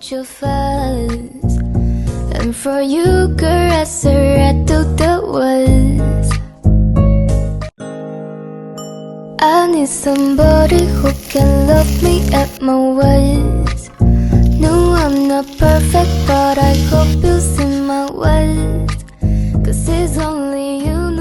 much of us. And for you, caress her right to the woods. I need somebody who can love me at my worst. No, I'm not perfect, but I hope you see my worth. 'Cause it's only you